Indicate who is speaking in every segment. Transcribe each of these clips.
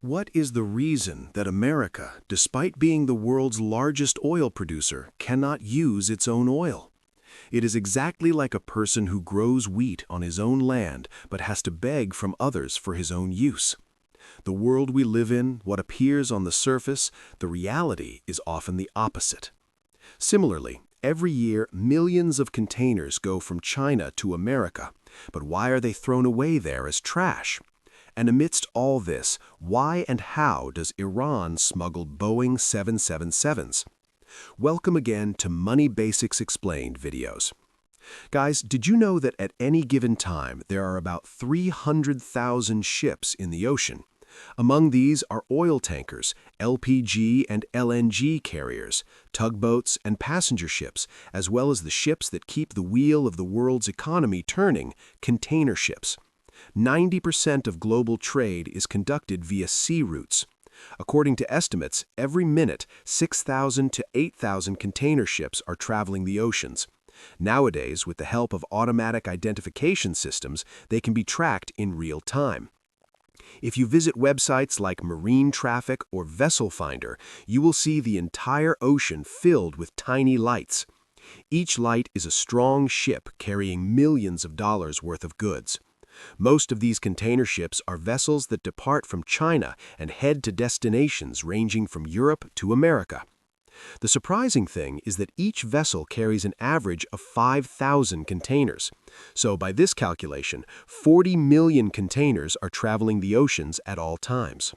Speaker 1: What is the reason that America, despite being the world's largest oil producer, cannot use its own oil? It is exactly like a person who grows wheat on his own land but has to beg from others for his own use. The world we live in, what appears on the surface, the reality is often the opposite. Similarly, every year millions of containers go from China to America, but why are they thrown away there as trash? And amidst all this, why and how does Iran smuggle Boeing 777s? Welcome again to Money Basics Explained videos. Guys, did you know that at any given time there are about 300,000 ships in the ocean? Among these are oil tankers, LPG and LNG carriers, tugboats and passenger ships, as well as the ships that keep the wheel of the world's economy turning, container ships. 90% of global trade is conducted via sea routes. According to estimates, every minute 6,000 to 8,000 container ships are traveling the oceans. Nowadays, with the help of automatic identification systems, they can be tracked in real time. If you visit websites like Marine Traffic or Vessel Finder, you will see the entire ocean filled with tiny lights. Each light is a strong ship carrying millions of dollars worth of goods. Most of these container ships are vessels that depart from China and head to destinations ranging from Europe to America. The surprising thing is that each vessel carries an average of 5,000 containers. So by this calculation, 40 million containers are traveling the oceans at all times.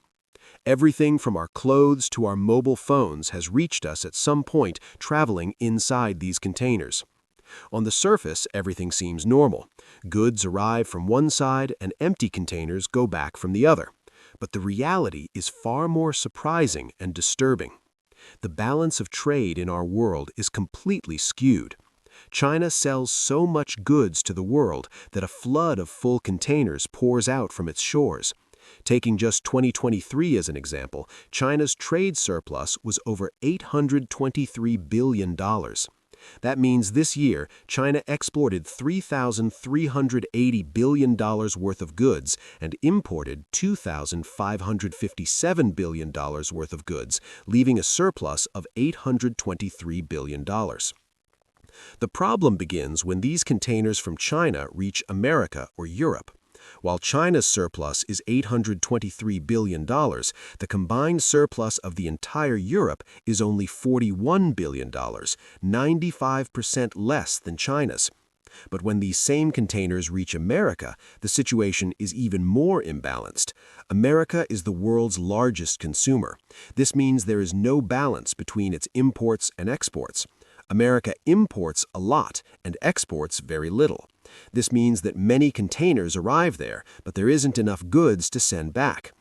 Speaker 1: Everything from our clothes to our mobile phones has reached us at some point traveling inside these containers. On the surface, everything seems normal. Goods arrive from one side and empty containers go back from the other. But the reality is far more surprising and disturbing. The balance of trade in our world is completely skewed. China sells so much goods to the world that a flood of full containers pours out from its shores. Taking just 2023 as an example, China's trade surplus was over $823 billion. That means this year, China exported $3,380 billion worth of goods and imported $2,557 billion worth of goods, leaving a surplus of $823 billion. The problem begins when these containers from China reach America or Europe. While China's surplus is $823 billion, the combined surplus of the entire Europe is only $41 billion, 95% less than China's. But when these same containers reach America, the situation is even more imbalanced. America is the world's largest consumer. This means there is no balance between its imports and exports. America imports a lot and exports very little. This means that many containers arrive there, but there isn't enough goods to send back.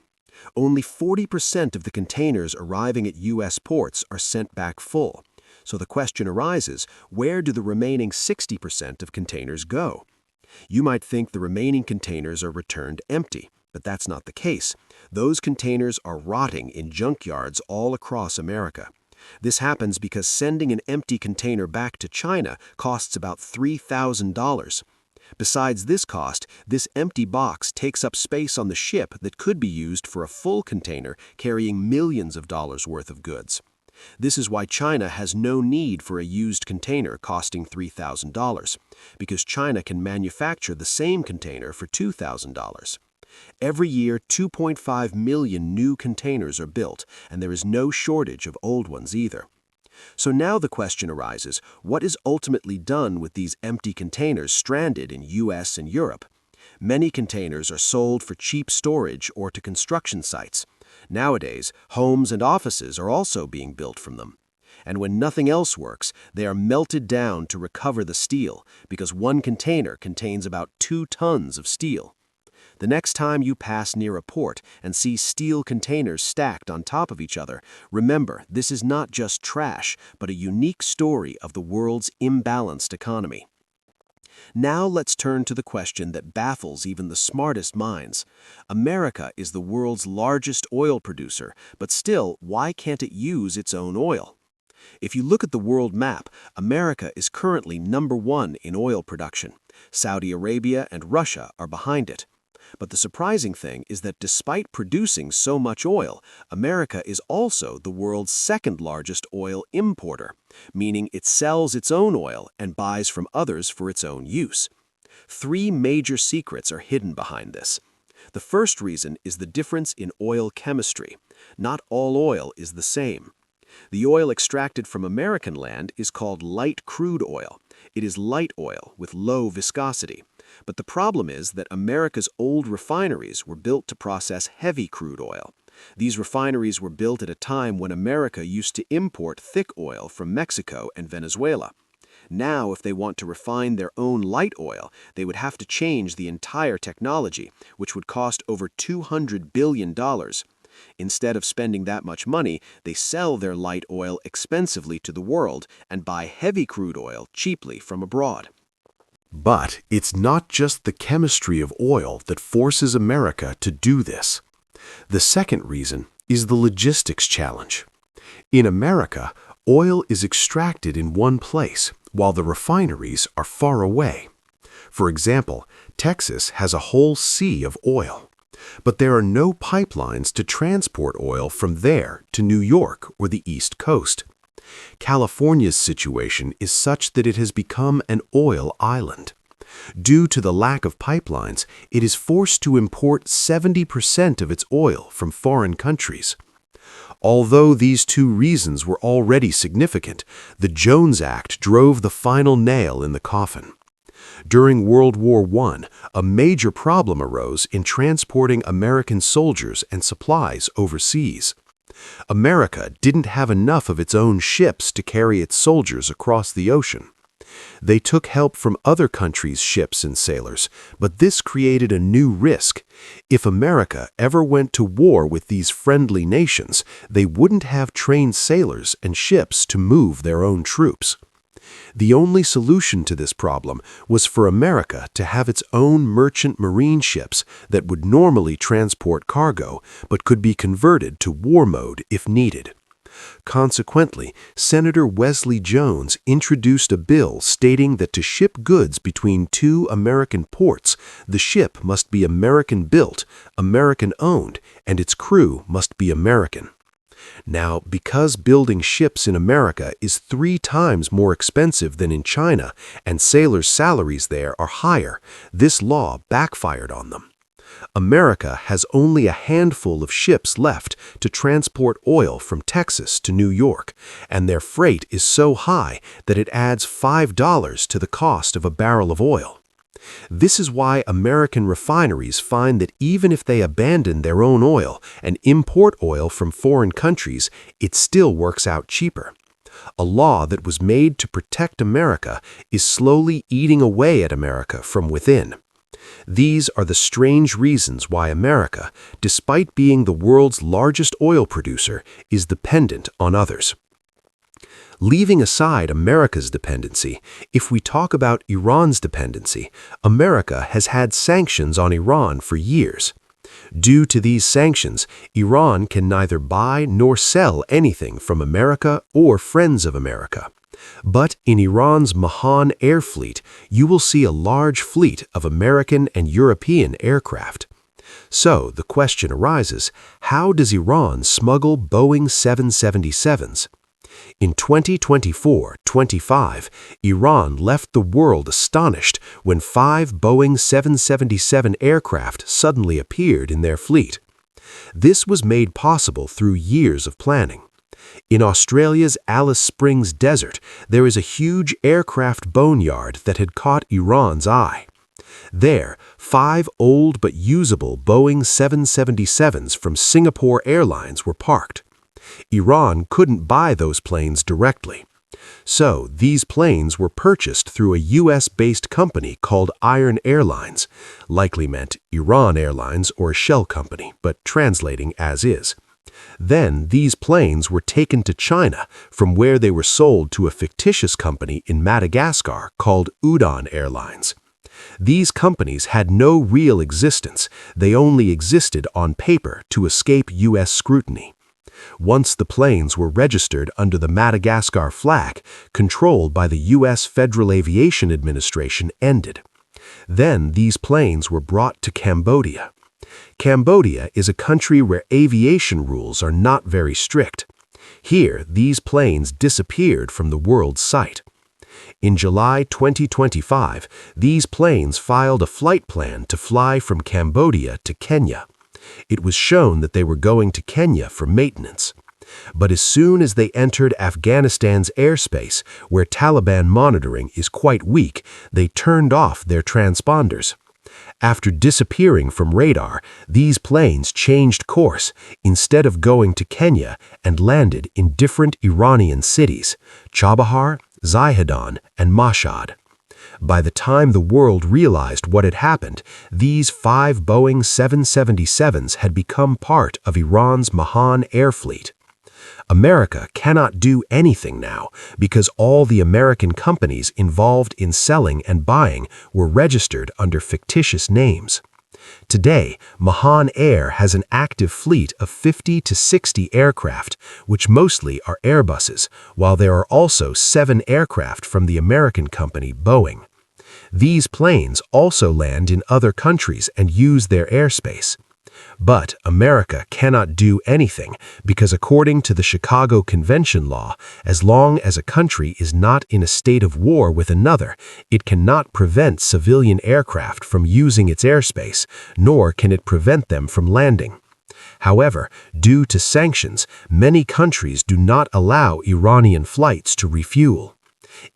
Speaker 1: Only 40% of the containers arriving at U.S. ports are sent back full. So the question arises, where do the remaining 60% of containers go? You might think the remaining containers are returned empty, but that's not the case. Those containers are rotting in junkyards all across America. This happens because sending an empty container back to China costs about $3,000. Besides this cost, this empty box takes up space on the ship that could be used for a full container carrying millions of dollars worth of goods. This is why China has no need for a used container costing $3,000, because China can manufacture the same container for $2,000. Every year, 2.5 million new containers are built, and there is no shortage of old ones either. So now the question arises, what is ultimately done with these empty containers stranded in US and Europe? Many containers are sold for cheap storage or to construction sites. Nowadays, homes and offices are also being built from them. And when nothing else works, they are melted down to recover the steel, because one container contains about 2 tons of steel. The next time you pass near a port and see steel containers stacked on top of each other, remember this is not just trash, but a unique story of the world's imbalanced economy. Now let's turn to the question that baffles even the smartest minds. America is the world's largest oil producer, but still, why can't it use its own oil? If you look at the world map, America is currently #1 in oil production. Saudi Arabia and Russia are behind it. But the surprising thing is that despite producing so much oil, America is also the world's second largest oil importer, meaning it sells its own oil and buys from others for its own use. Three major secrets are hidden behind this. The first reason is the difference in oil chemistry. Not all oil is the same. The oil extracted from American land is called light crude oil. It is light oil with low viscosity. But the problem is that America's old refineries were built to process heavy crude oil. These refineries were built at a time when America used to import thick oil from Mexico and Venezuela. Now, if they want to refine their own light oil, they would have to change the entire technology, which would cost over $200 billion. Instead of spending that much money, they sell their light oil expensively to the world and buy heavy crude oil cheaply from abroad.
Speaker 2: But it's not just the chemistry of oil that forces America to do this. The second reason is the logistics challenge. In America, oil is extracted in one place, while the refineries are far away. For example, Texas has a whole sea of oil. But there are no pipelines to transport oil from there to New York or the East Coast. California's situation is such that it has become an oil island. Due to the lack of pipelines, it is forced to import 70% of its oil from foreign countries. Although these two reasons were already significant, the Jones Act drove the final nail in the coffin. During World War I, a major problem arose in transporting American soldiers and supplies overseas. America didn't have enough of its own ships to carry its soldiers across the ocean. They took help from other countries' ships and sailors, but this created a new risk. If America ever went to war with these friendly nations, they wouldn't have trained sailors and ships to move their own troops. The only solution to this problem was for America to have its own merchant marine ships that would normally transport cargo but could be converted to war mode if needed. Consequently, Senator Wesley Jones introduced a bill stating that to ship goods between two American ports, the ship must be American-built, American-owned, and its crew must be American. Now, because building ships in America is 3 times more expensive than in China, and sailors' salaries there are higher, this law backfired on them. America has only a handful of ships left to transport oil from Texas to New York, and their freight is so high that it adds $5 to the cost of a barrel of oil. This is why American refineries find that even if they abandon their own oil and import oil from foreign countries, it still works out cheaper. A law that was made to protect America is slowly eating away at America from within. These are the strange reasons why America, despite being the world's largest oil producer, is dependent on others. Leaving aside America's dependency, if we talk about Iran's dependency, America has had sanctions on Iran for years. Due to these sanctions, Iran can neither buy nor sell anything from America or friends of America. But in Iran's Mahan air fleet, you will see a large fleet of American and European aircraft. So the question arises, how does Iran smuggle Boeing 777s? In 2024-25, Iran left the world astonished when 5 Boeing 777 aircraft suddenly appeared in their fleet. This was made possible through years of planning. In Australia's Alice Springs Desert, there is a huge aircraft boneyard that had caught Iran's eye. There, 5 old but usable Boeing 777s from Singapore Airlines were parked. Iran couldn't buy those planes directly. So these planes were purchased through a US-based company called Iron Airlines, likely meant Iran Airlines or a shell company, but translating as is. Then these planes were taken to China, from where they were sold to a fictitious company in Madagascar called Udon Airlines. These companies had no real existence, they only existed on paper to escape US scrutiny. Once the planes were registered under the Madagascar flag, controlled by the U.S. Federal Aviation Administration ended. Then these planes were brought to Cambodia. Cambodia is a country where aviation rules are not very strict. Here, these planes disappeared from the world's sight. In July 2025, these planes filed a flight plan to fly from Cambodia to Kenya. It was shown that they were going to Kenya for maintenance. But as soon as they entered Afghanistan's airspace, where Taliban monitoring is quite weak, they turned off their transponders. After disappearing from radar, these planes changed course instead of going to Kenya and landed in different Iranian cities, Chabahar, Zahedan, and Mashhad. By the time the world realized what had happened, these 5 Boeing 777s had become part of Iran's Mahan air fleet. America cannot do anything now because all the American companies involved in selling and buying were registered under fictitious names. Today, Mahan Air has an active fleet of 50 to 60 aircraft, which mostly are Airbuses, while there are also 7 aircraft from the American company Boeing. These planes also land in other countries and use their airspace. But America cannot do anything because according to the Chicago Convention law, as long as a country is not in a state of war with another, it cannot prevent civilian aircraft from using its airspace, nor can it prevent them from landing. However, due to sanctions, many countries do not allow Iranian flights to refuel.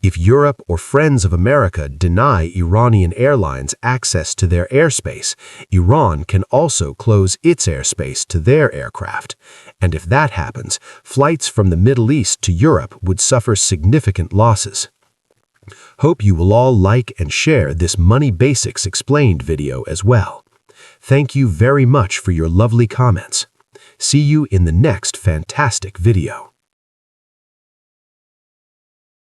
Speaker 2: If Europe or friends of America deny Iranian airlines access to their airspace, Iran can also close its airspace to their aircraft. And if that happens, flights from the Middle East to Europe would suffer significant losses. Hope you will all like and share this Money Basics Explained video as well. Thank you very much for your lovely comments. See you in the next fantastic video.